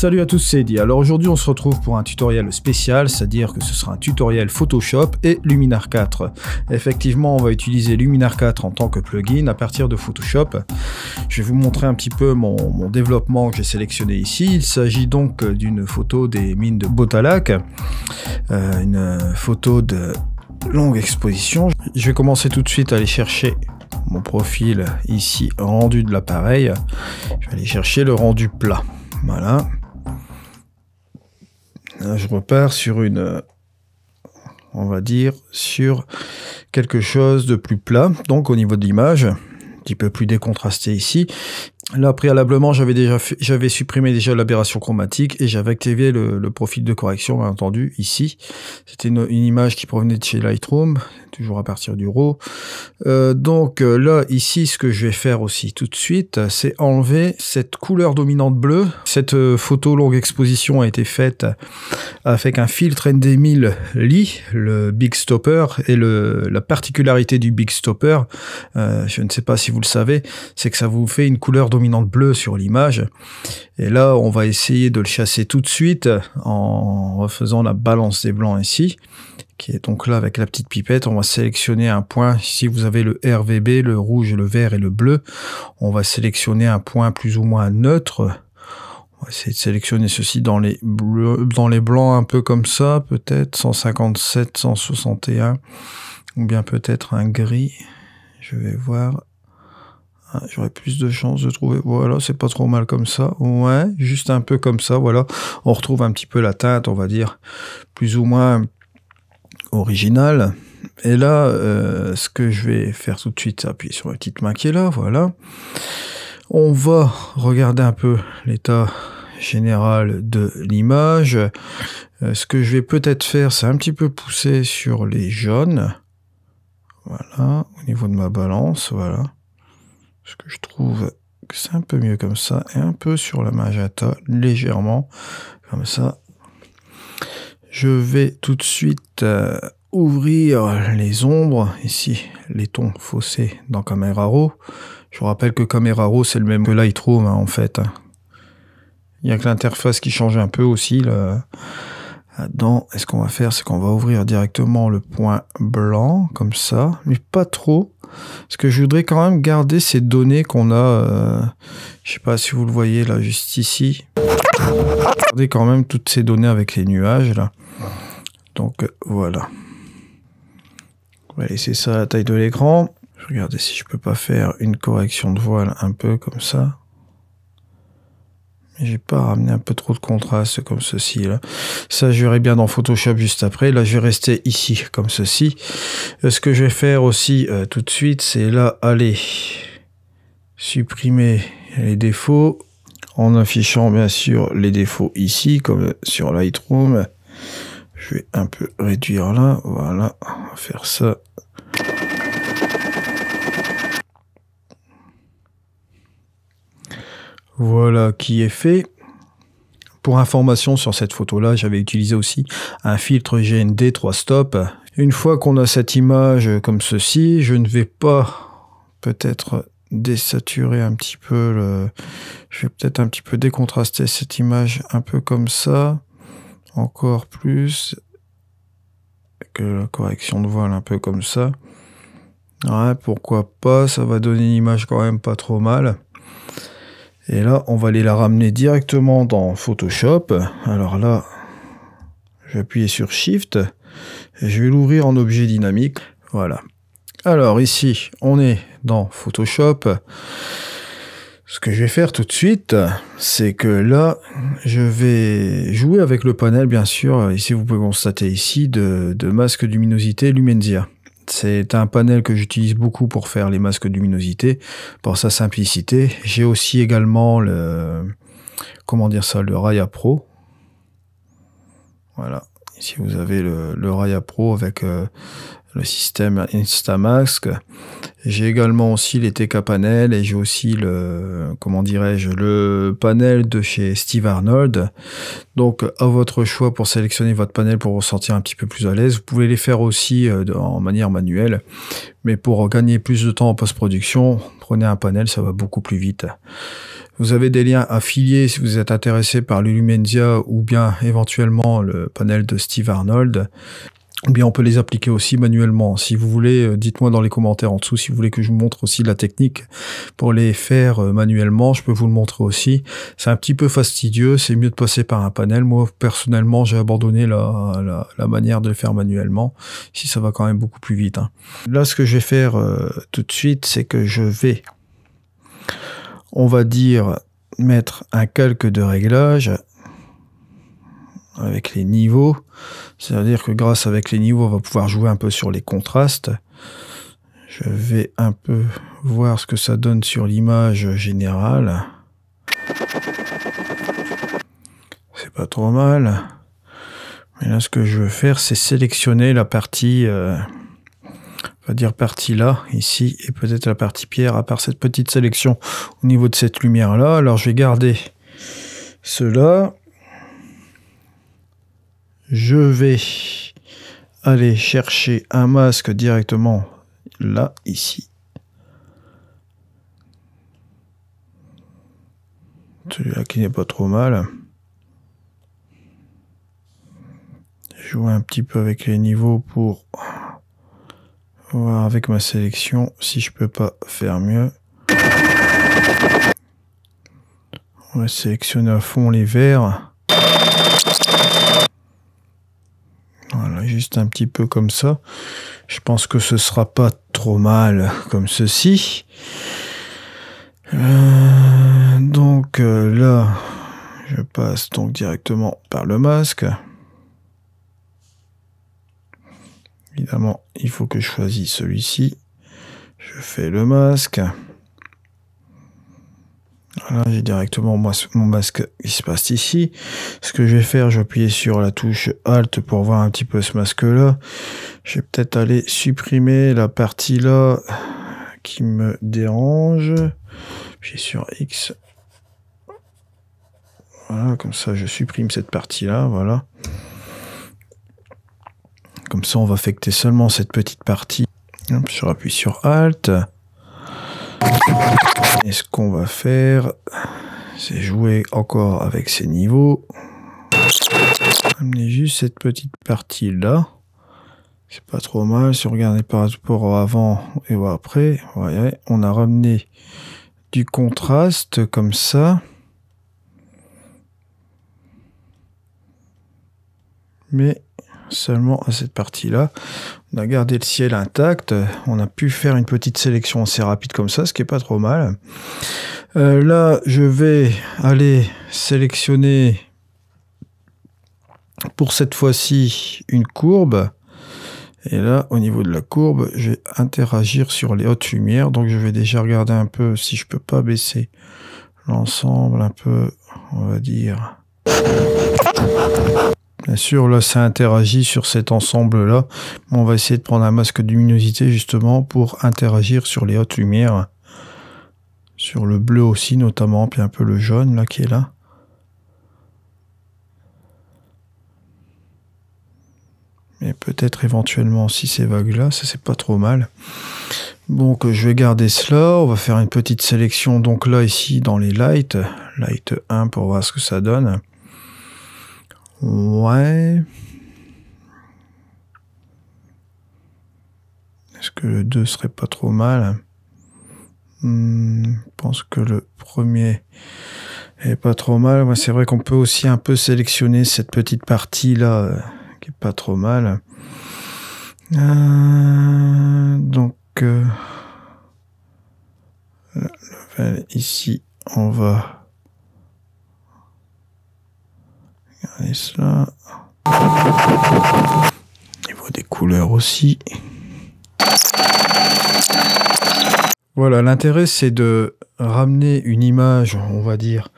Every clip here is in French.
Salut à tous, c'est Eddy. Alors aujourd'hui on se retrouve pour un tutoriel spécial, c'est-à-dire que ce sera un tutoriel Photoshop et Luminar 4. Effectivement, on va utiliser Luminar 4 en tant que plugin à partir de Photoshop. Je vais vous montrer un petit peu mon développement que j'ai sélectionné ici. Il s'agit donc d'une photo des mines de Botalhac, une photo de longue exposition. Je vais commencer tout de suite à aller chercher mon profil ici, rendu de l'appareil. Je vais aller chercher le rendu plat. Voilà. Là, je repars sur on va dire, sur quelque chose de plus plat. Donc au niveau de l'image, un petit peu plus décontrasté ici. Là, préalablement, j'avais supprimé déjà l'aberration chromatique et j'avais activé le profil de correction, bien entendu, ici. C'était une image qui provenait de chez Lightroom, toujours à partir du RAW. Là, ici, ce que je vais faire aussi tout de suite, c'est enlever cette couleur dominante bleue. Cette photo longue exposition a été faite avec un filtre ND1000 Lee, le Big Stopper, et la particularité du Big Stopper, je ne sais pas si vous le savez, c'est que ça vous fait une couleur dominante bleue sur l'image. Et là, on va essayer de le chasser tout de suite en refaisant la balance des blancs ici, qui est donc là avec la petite pipette. On va sélectionner un point. Ici, vous avez le RVB, le rouge, le vert et le bleu. On va sélectionner un point plus ou moins neutre. On va essayer de sélectionner ceci dans les blancs un peu comme ça, peut-être 157, 161, ou bien peut-être un gris. Je vais voir. J'aurais plus de chances de trouver, voilà, c'est pas trop mal comme ça, ouais, juste un peu comme ça, voilà, on retrouve un petit peu la teinte, on va dire, plus ou moins originale. Et là, ce que je vais faire tout de suite, c'est appuyer sur la petite main qui est là, voilà. On va regarder un peu l'état général de l'image. Ce que je vais peut-être faire, c'est un petit peu pousser sur les jaunes, voilà, au niveau de ma balance, voilà. Parce que je trouve que c'est un peu mieux comme ça, et un peu sur la magenta, légèrement, comme ça. Je vais tout de suite ouvrir les ombres, ici, les tons faussés dans Camera Raw. Je vous rappelle que Camera Raw, c'est le même que Lightroom, hein, en fait. Il n'y a que l'interface qui change un peu aussi, là-dedans. Et ce qu'on va faire, c'est qu'on va ouvrir directement le point blanc, comme ça, mais pas trop. Parce que je voudrais quand même garder ces données qu'on a, je sais pas si vous le voyez là, juste ici. Garder quand même toutes ces données avec les nuages là. Donc voilà. On va laisser ça à la taille de l'écran. Je vais regarder si je peux pas faire une correction de voile un peu comme ça. J'ai pas ramené un peu trop de contraste comme ceci là. Ça je verrai bien dans Photoshop juste après. Là je vais rester ici comme ceci. Ce que je vais faire aussi tout de suite, c'est là aller supprimer les défauts en affichant bien sûr les défauts ici comme sur Lightroom. Je vais un peu réduire là. Voilà, on va faire ça. Voilà qui est fait. Pour information sur cette photo-là, j'avais utilisé aussi un filtre GND 3 stop. Une fois qu'on a cette image comme ceci, je ne vais pas peut-être désaturer un petit peu je vais peut-être un petit peu décontraster cette image un peu comme ça. Encore plus. Que la correction de voile un peu comme ça. Ouais, pourquoi pas, ça va donner une image quand même pas trop mal. Et là, on va aller la ramener directement dans Photoshop. Alors là, je vais appuyer sur Shift et je vais l'ouvrir en objet dynamique. Voilà. Alors ici, on est dans Photoshop. Ce que je vais faire tout de suite, c'est que là, je vais jouer avec le panel, bien sûr. Ici, vous pouvez constater ici de masque de luminosité Lumenzia. C'est un panel que j'utilise beaucoup pour faire les masques de luminosité, pour sa simplicité. J'ai aussi également le Raya Pro. Voilà, ici vous avez le Raya Pro avec le système Instamask. J'ai également aussi les TK panels et j'ai aussi le, comment dirais-je, le panel de chez Steve Arnold. Donc à votre choix pour sélectionner votre panel pour vous sentir un petit peu plus à l'aise. Vous pouvez les faire aussi en manière manuelle, mais pour gagner plus de temps en post-production, prenez un panel, ça va beaucoup plus vite. Vous avez des liens affiliés si vous êtes intéressé par le Lumensia ou bien éventuellement le panel de Steve Arnold. Ou bien on peut les appliquer aussi manuellement. Si vous voulez, dites-moi dans les commentaires en dessous si vous voulez que je vous montre aussi la technique pour les faire manuellement. Je peux vous le montrer aussi. C'est un petit peu fastidieux, c'est mieux de passer par un panel. Moi, personnellement, j'ai abandonné la manière de le faire manuellement. Si ça va quand même beaucoup plus vite. Hein. Là, ce que je vais faire tout de suite, c'est que je vais, on va dire, mettre un calque de réglage avec les niveaux, c'est-à-dire que grâce avec les niveaux, on va pouvoir jouer un peu sur les contrastes. Je vais un peu voir ce que ça donne sur l'image générale. C'est pas trop mal. Mais là, ce que je veux faire, c'est sélectionner la partie, on va dire partie là, ici, et peut-être la partie pierre, à part cette petite sélection au niveau de cette lumière-là. Alors, je vais garder cela. Je vais aller chercher un masque directement là, ici. Celui-là qui n'est pas trop mal. Jouer un petit peu avec les niveaux pour voir avec ma sélection si je peux pas faire mieux. On va sélectionner à fond les verts. Voilà, juste un petit peu comme ça. Je pense que ce sera pas trop mal comme ceci. Donc là, je passe donc directement par le masque. Évidemment, il faut que je choisisse celui-ci. Je fais le masque. Voilà, j'ai directement mon masque qui se passe ici. Ce que je vais faire, je vais appuyer sur la touche Alt pour voir un petit peu ce masque-là. Je vais peut-être aller supprimer la partie là qui me dérange. Puis sur X. Voilà, comme ça je supprime cette partie-là, voilà. Comme ça on va affecter seulement cette petite partie. Hop, je rappuie sur Alt. Et ce qu'on va faire, c'est jouer encore avec ces niveaux. Amener juste cette petite partie là. C'est pas trop mal. Si on regarde par rapport au avant et au après, voyez, on a ramené du contraste comme ça. Mais seulement à cette partie-là. On a gardé le ciel intact. On a pu faire une petite sélection assez rapide comme ça, ce qui est pas trop mal. Là, je vais aller sélectionner pour cette fois-ci une courbe. Et là, au niveau de la courbe, je vais interagir sur les hautes lumières. Donc, je vais déjà regarder un peu si je peux pas baisser l'ensemble un peu, on va dire. Bien sûr, là, ça interagit sur cet ensemble-là. On va essayer de prendre un masque de luminosité, justement, pour interagir sur les hautes lumières. Sur le bleu aussi, notamment, puis un peu le jaune, là, qui est là. Et peut-être éventuellement aussi ces vagues-là, ça, c'est pas trop mal. Donc, je vais garder cela. On va faire une petite sélection, donc là, ici, dans les lights. Light 1, pour voir ce que ça donne. Ouais. Est-ce que le 2 serait pas trop mal? Je pense que le premier est pas trop mal. Ouais, c'est vrai qu'on peut aussi un peu sélectionner cette petite partie-là, qui est pas trop mal. Donc, ici, on va... Regardez cela. Au niveau des couleurs aussi. Voilà, l'intérêt c'est de ramener une image, on va dire,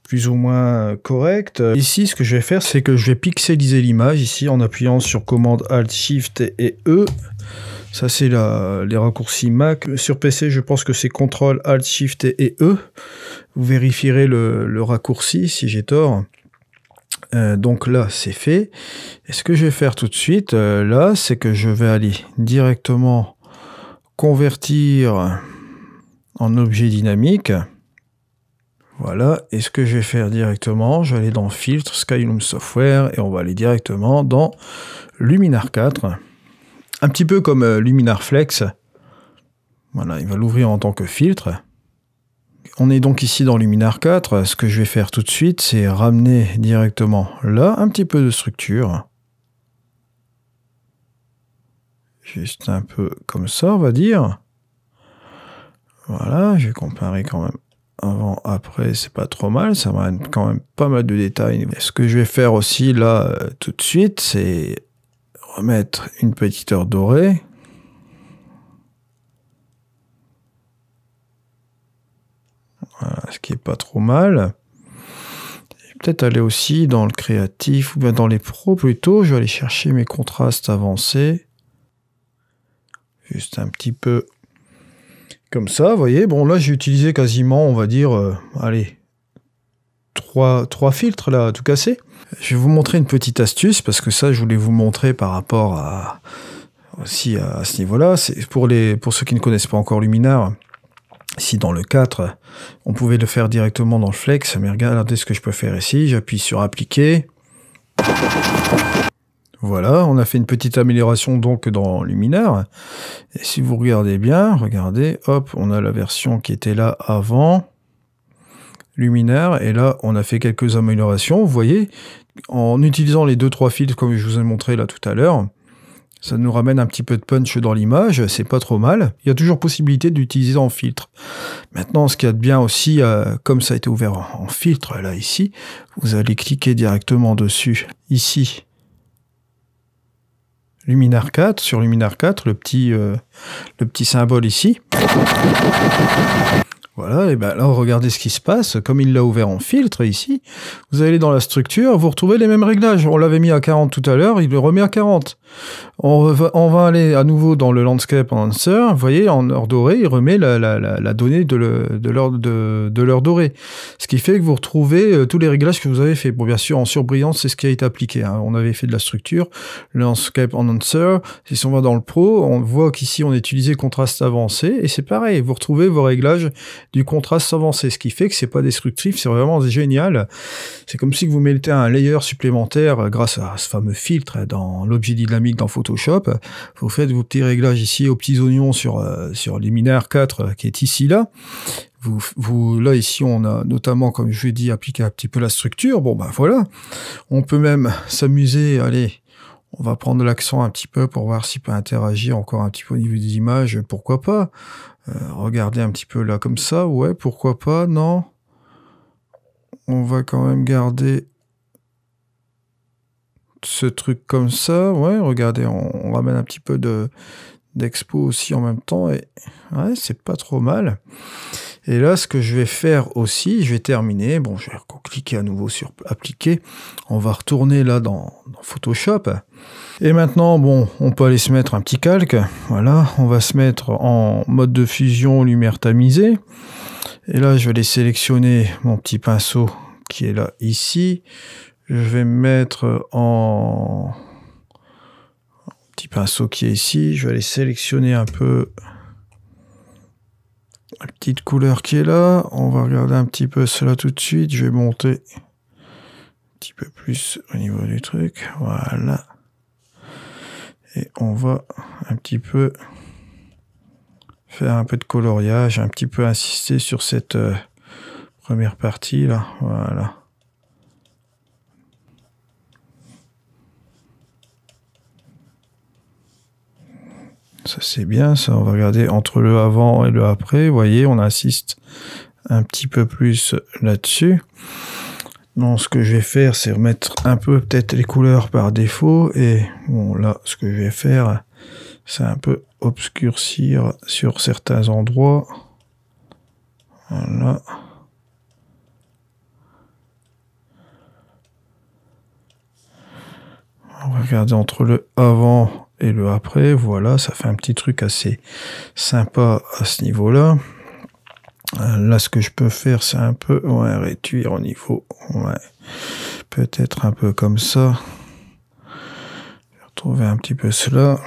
plus ou moins correct. Ici, ce que je vais faire, c'est que je vais pixeliser l'image ici en appuyant sur commande Alt Shift et E. Ça, c'est les raccourcis Mac. Sur PC, je pense que c'est CTRL Alt Shift et E. Vous vérifierez le raccourci si j'ai tort. Donc là, c'est fait. Et ce que je vais faire tout de suite, là, c'est que je vais aller directement convertir en objet dynamique. Voilà, et ce que je vais faire directement, je vais aller dans Filtre, Skylum Software, et on va aller directement dans Luminar 4. Un petit peu comme Luminar Flex. Voilà, il va l'ouvrir en tant que filtre. On est donc ici dans Luminar 4. Ce que je vais faire tout de suite, c'est ramener directement là un petit peu de structure. Juste un peu comme ça, on va dire. Voilà, je vais comparer quand même. Avant, après, c'est pas trop mal, ça m'a quand même pas mal de détails. Ce que je vais faire aussi là, tout de suite, c'est remettre une petite heure dorée. Voilà, ce qui est pas trop mal. Peut-être aller aussi dans le créatif, ou bien dans les pros plutôt, je vais aller chercher mes contrastes avancés. Juste un petit peu comme ça, vous voyez. Bon, là, j'ai utilisé quasiment, on va dire, allez, trois filtres, là, à tout casser. Je vais vous montrer une petite astuce, parce que ça, je voulais vous montrer par rapport aussi à ce niveau-là. C'est pour ceux qui ne connaissent pas encore Luminar. Ici, dans le 4, on pouvait le faire directement dans le Flex, mais regardez ce que je peux faire ici. J'appuie sur Appliquer. Voilà, on a fait une petite amélioration donc dans Luminar. Et si vous regardez bien, regardez, hop, on a la version qui était là avant Luminar, et là, on a fait quelques améliorations. Vous voyez, en utilisant les 2-3 filtres comme je vous ai montré là tout à l'heure, ça nous ramène un petit peu de punch dans l'image, c'est pas trop mal. Il y a toujours possibilité d'utiliser en filtre. Maintenant, ce qu'il y a de bien aussi, comme ça a été ouvert en filtre, là, ici, vous allez cliquer directement dessus, ici, Luminar 4, sur Luminar 4, le petit symbole ici. Voilà, et bien là, regardez ce qui se passe. Comme il l'a ouvert en filtre ici, vous allez dans la structure, vous retrouvez les mêmes réglages. On l'avait mis à 40 tout à l'heure, il le remet à 40. On va aller à nouveau dans le Landscape Enhancer. Vous voyez, en heure dorée, il remet la donnée de l'heure dorée. Ce qui fait que vous retrouvez tous les réglages que vous avez fait. Bon, bien sûr, en surbrillance, c'est ce qui a été appliqué. Hein. On avait fait de la structure, le Landscape Enhancer. Si on va dans le Pro, on voit qu'ici, on a utilisé contraste avancé. Et c'est pareil, vous retrouvez vos réglages du contraste avancé, ce qui fait que c'est pas destructif, c'est vraiment génial. C'est comme si vous mettez un layer supplémentaire grâce à ce fameux filtre dans l'objet dynamique dans Photoshop. Vous faites vos petits réglages ici aux petits oignons sur Luminar 4 qui est ici là. Là ici on a notamment, comme je l'ai dit, appliqué un petit peu la structure. Bon ben voilà, on peut même s'amuser. Allez, on va prendre l'accent un petit peu pour voir s'il peut interagir encore un petit peu au niveau des images. Pourquoi pas? Regardez un petit peu là comme ça, ouais, pourquoi pas, non? On va quand même garder ce truc comme ça, ouais, regardez, on ramène un petit peu d'expo aussi en même temps, et ouais, c'est pas trop mal. Et là, ce que je vais faire aussi, je vais terminer, bon, je vais cliquer à nouveau sur Appliquer, on va retourner là dans Photoshop, et maintenant, bon, on peut aller se mettre un petit calque, voilà, on va se mettre en mode de fusion lumière tamisée, et là, je vais aller sélectionner mon petit pinceau qui est là, ici, je vais me mettre en petit pinceau qui est ici, je vais aller sélectionner un peu la petite couleur qui est là, on va regarder un petit peu cela tout de suite, je vais monter un petit peu plus au niveau du truc, voilà. Et on va un petit peu faire un peu de coloriage, un petit peu insister sur cette première partie là, voilà. Ça c'est bien, ça, on va regarder entre le avant et le après, vous voyez, on insiste un petit peu plus là-dessus. Donc ce que je vais faire, c'est remettre un peu peut-être les couleurs par défaut, et bon là, ce que je vais faire, c'est un peu obscurcir sur certains endroits. Voilà. Regardez entre le avant et le après, voilà, ça fait un petit truc assez sympa à ce niveau-là. Là, ce que je peux faire, c'est un peu, ouais, réduire au niveau, ouais, peut-être un peu comme ça. Je vais retrouver un petit peu cela.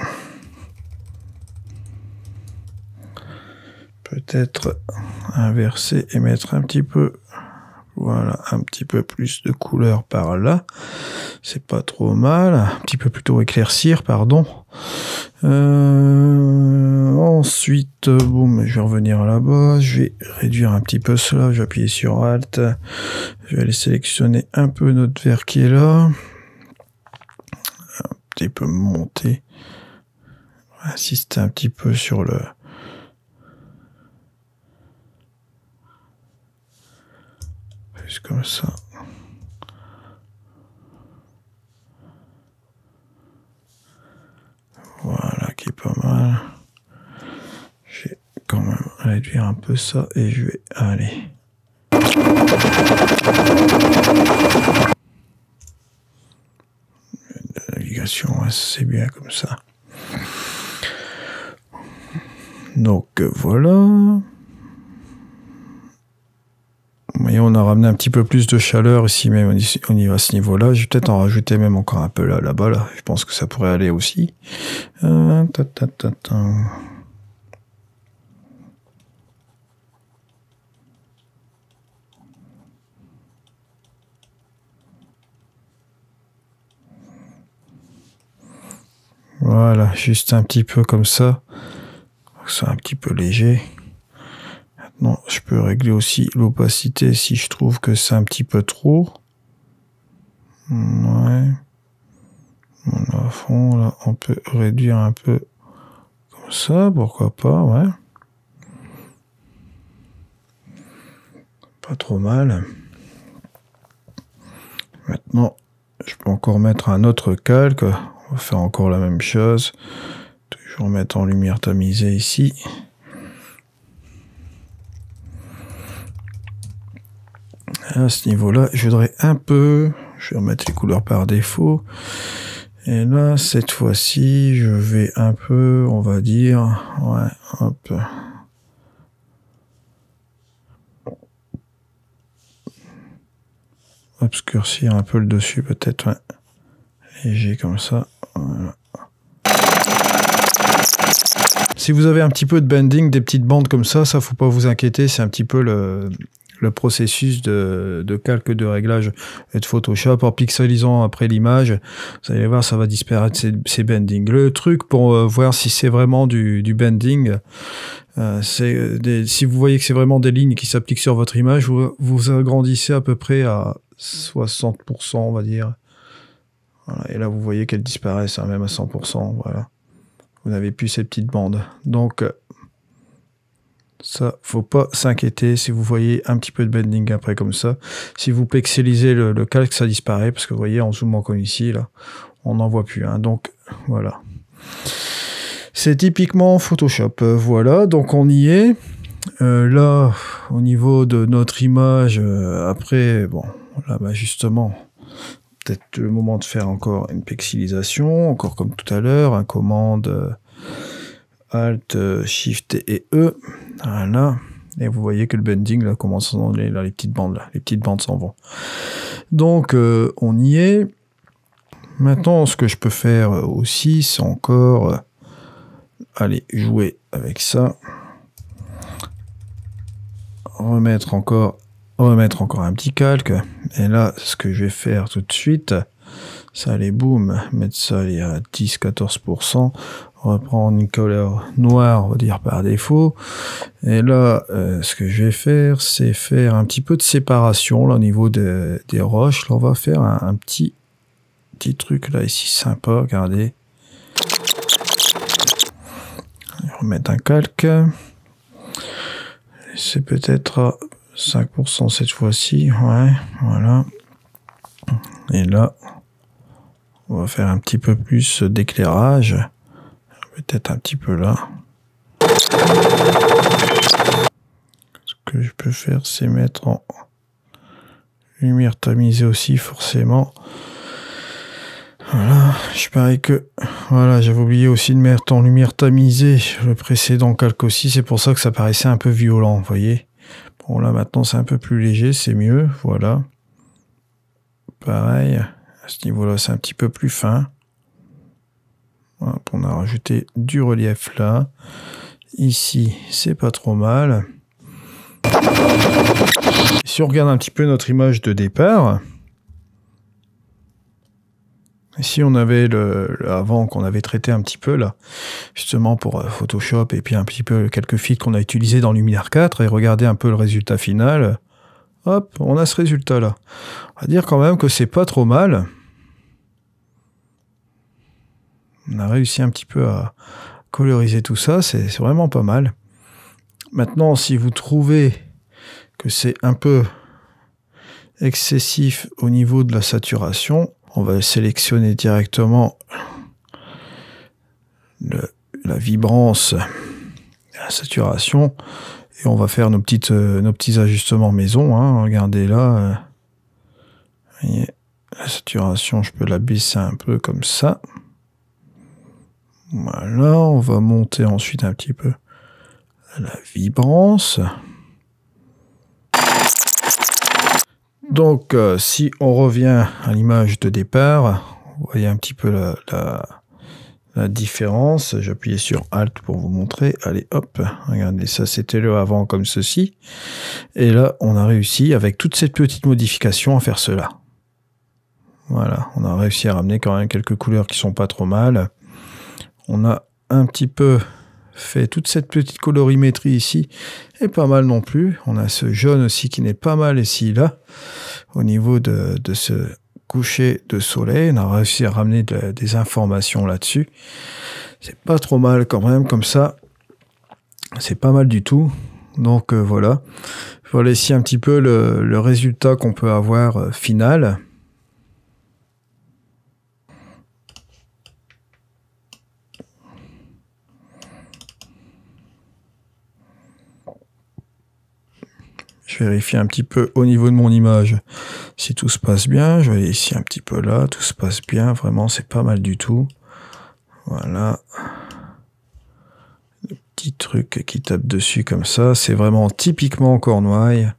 Peut-être inverser et mettre un petit peu, voilà, un petit peu plus de couleur par là. C'est pas trop mal. Un petit peu plutôt éclaircir, pardon. Ensuite, boum, je vais revenir là-bas. Je vais réduire un petit peu cela. Je vais appuyer sur Alt. Je vais aller sélectionner un peu notre vert qui est là. Un petit peu monter. Insister un petit peu sur le... Plus comme ça. Voilà, qui est pas mal. Je vais quand même réduire un peu ça et je vais aller. La navigation, ouais, c'est bien comme ça. Donc voilà. Vous voyez, on a ramené un petit peu plus de chaleur ici, même on y va à ce niveau-là. Je vais peut-être en rajouter même encore un peu là-bas. Là. Je pense que ça pourrait aller aussi. Voilà, juste un petit peu comme ça. C'est un petit peu léger. Maintenant, je peux régler aussi l'opacité si je trouve que c'est un petit peu trop. Ouais. On est à fond, là, on peut réduire un peu comme ça, pourquoi pas, ouais. Pas trop mal. Maintenant, je peux encore mettre un autre calque. On va faire encore la même chose. Toujours mettre en lumière tamisée ici. À ce niveau-là, je voudrais un peu... Je vais remettre les couleurs par défaut. Et là, cette fois-ci, je vais un peu, on va dire... Ouais, hop... Obscurcir un peu le dessus, peut-être, ouais. Léger comme ça. Voilà. Si vous avez un petit peu de bending, des petites bandes comme ça faut pas vous inquiéter, c'est un petit peu le processus de calque de réglage et de Photoshop. En pixelisant après l'image, vous allez voir, ça va disparaître ces bendings. Le truc pour voir si c'est vraiment du bending, si vous voyez que c'est vraiment des lignes qui s'appliquent sur votre image, vous agrandissez à peu près à 60%, on va dire. Voilà, et là, vous voyez qu'elles disparaissent, hein, même à 100%. Voilà. Vous n'avez plus ces petites bandes. Donc, ça, faut pas s'inquiéter si vous voyez un petit peu de bending après comme ça. Si vous pixelisez le calque, ça disparaît, parce que vous voyez, en zoomant comme ici, là, on n'en voit plus. Hein, donc, voilà. C'est typiquement Photoshop. Voilà, donc on y est. Là, au niveau de notre image, après, bon, là, bah, justement... Peut-être le moment de faire encore une pixelisation, encore comme tout à l'heure, un commande Alt, Shift et E. Voilà. Et vous voyez que le bending là commence dans les petites bandes là. Les petites bandes s'en vont. Donc on y est. Maintenant, ce que je peux faire aussi, c'est encore aller jouer avec ça. Remettre encore un petit calque. Et là, ce que je vais faire tout de suite, ça allait boum, mettre ça allez, à 10-14%, reprendre une couleur noire, on va dire par défaut. Et là, ce que je vais faire, c'est faire un petit peu de séparation là, au niveau des roches. Là, on va faire un petit truc là ici sympa, regardez. Remettre un calque. C'est peut-être à 5% cette fois-ci, ouais, voilà. Et là, on va faire un petit peu plus d'éclairage, peut-être un petit peu là. Ce que je peux faire, c'est mettre en lumière tamisée aussi, forcément. Voilà, je parie que... Voilà, j'avais oublié aussi de mettre en lumière tamisée le précédent calque aussi, c'est pour ça que ça paraissait un peu violent, vous voyez. Bon, là, maintenant, c'est un peu plus léger, c'est mieux, voilà. Pareil, à ce niveau-là, c'est un petit peu plus fin. Voilà, on a rajouté du relief là. Ici, c'est pas trop mal. Si on regarde un petit peu notre image de départ... Ici, on avait le avant qu'on avait traité un petit peu, là, justement pour Photoshop, et puis un petit peu quelques filtres qu'on a utilisés dans Luminar 4, et regardez un peu le résultat final. Hop, on a ce résultat-là. On va dire quand même que c'est pas trop mal. On a réussi un petit peu à coloriser tout ça, c'est vraiment pas mal. Maintenant, si vous trouvez que c'est un peu excessif au niveau de la saturation, on va sélectionner directement la vibrance, la saturation, et on va faire nos petits ajustements maison. Hein. Regardez là, voyez, la saturation, je peux la baisser un peu comme ça. Voilà, on va monter ensuite un petit peu la vibrance. Donc, si on revient à l'image de départ, vous voyez un petit peu la différence. J'appuyais sur Alt pour vous montrer. Allez, hop, regardez, ça c'était le avant comme ceci. Et là, on a réussi, avec toute cette petite modification, à faire cela. Voilà, on a réussi à ramener quand même quelques couleurs qui sont pas trop mal. On a un petit peu fait toute cette petite colorimétrie ici, et pas mal non plus. On a ce jaune aussi qui n'est pas mal ici, là, au niveau de ce coucher de soleil. On a réussi à ramener des informations là-dessus. C'est pas trop mal quand même, comme ça. C'est pas mal du tout. Donc voilà. Voilà ici un petit peu le résultat qu'on peut avoir final. Je vérifie un petit peu au niveau de mon image si tout se passe bien. Je vais aller ici un petit peu là, tout se passe bien. Vraiment, c'est pas mal du tout. Voilà. Le petit truc qui tape dessus comme ça. C'est vraiment typiquement Cornouailles.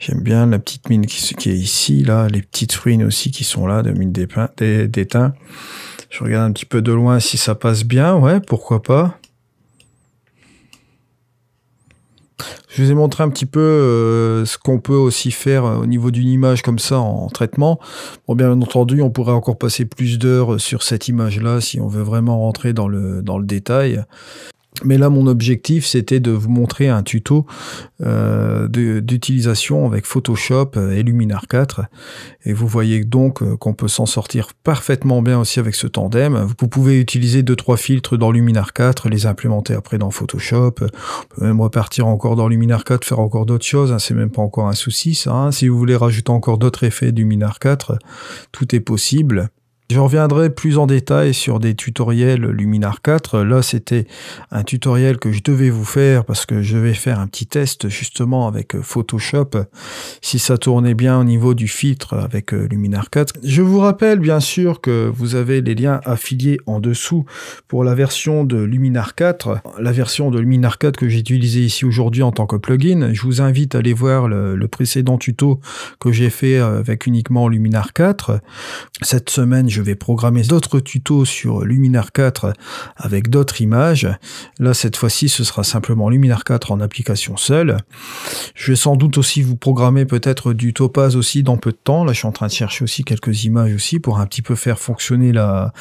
J'aime bien la petite mine qui est ici, là. Les petites ruines aussi qui sont là, de mine d'étain. Je regarde un petit peu de loin si ça passe bien. Ouais, pourquoi pas. Je vous ai montré un petit peu ce qu'on peut aussi faire au niveau d'une image comme ça en traitement. Bon, bien entendu, on pourrait encore passer plus d'heures sur cette image-là si on veut vraiment rentrer dans le détail. Mais là, mon objectif, c'était de vous montrer un tuto d'utilisation avec Photoshop et Luminar 4. Et vous voyez donc qu'on peut s'en sortir parfaitement bien aussi avec ce tandem. Vous pouvez utiliser 2-3 filtres dans Luminar 4, les implémenter après dans Photoshop. On peut même repartir encore dans Luminar 4, faire encore d'autres choses. Hein, c'est même pas encore un souci, ça. Hein. Si vous voulez rajouter encore d'autres effets de Luminar 4, tout est possible. Je reviendrai plus en détail sur des tutoriels Luminar 4. Là, c'était un tutoriel que je devais vous faire parce que je vais faire un petit test justement avec Photoshop, si ça tournait bien au niveau du filtre avec Luminar 4. Je vous rappelle bien sûr que vous avez les liens affiliés en dessous pour la version de Luminar 4. La version de Luminar 4 que j'ai utilisée ici aujourd'hui en tant que plugin. Je vous invite à aller voir le précédent tuto que j'ai fait avec uniquement Luminar 4. Cette semaine, je vais programmer d'autres tutos sur Luminar 4 avec d'autres images. Là, cette fois-ci, ce sera simplement Luminar 4 en application seule. Je vais sans doute aussi vous programmer peut-être du Topaz aussi dans peu de temps. Là, je suis en train de chercher aussi quelques images aussi pour un petit peu faire fonctionner la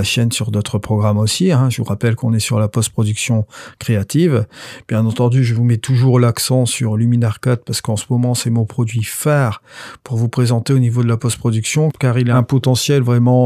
chaîne sur d'autres programmes aussi. Hein. Je vous rappelle qu'on est sur la post-production créative. Bien entendu, je vous mets toujours l'accent sur Luminar 4 parce qu'en ce moment, c'est mon produit phare pour vous présenter au niveau de la post-production, car il a un potentiel vraiment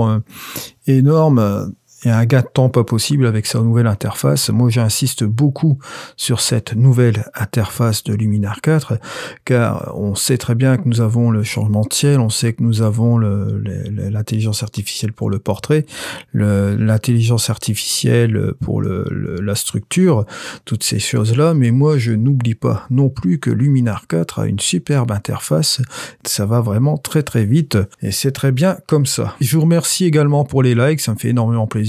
énorme et un gain de temps pas possible avec sa nouvelle interface. Moi, j'insiste beaucoup sur cette nouvelle interface de Luminar 4, car on sait très bien que nous avons le changement de ciel, on sait que nous avons l'intelligence artificielle pour le portrait, l'intelligence artificielle pour la structure, toutes ces choses-là, mais moi, je n'oublie pas non plus que Luminar 4 a une superbe interface, ça va vraiment très très vite, et c'est très bien comme ça. Je vous remercie également pour les likes, ça me fait énormément plaisir.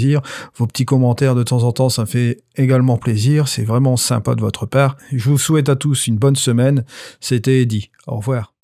Vos petits commentaires de temps en temps, ça me fait également plaisir. C'est vraiment sympa de votre part. Je vous souhaite à tous une bonne semaine. C'était Eddy. Au revoir.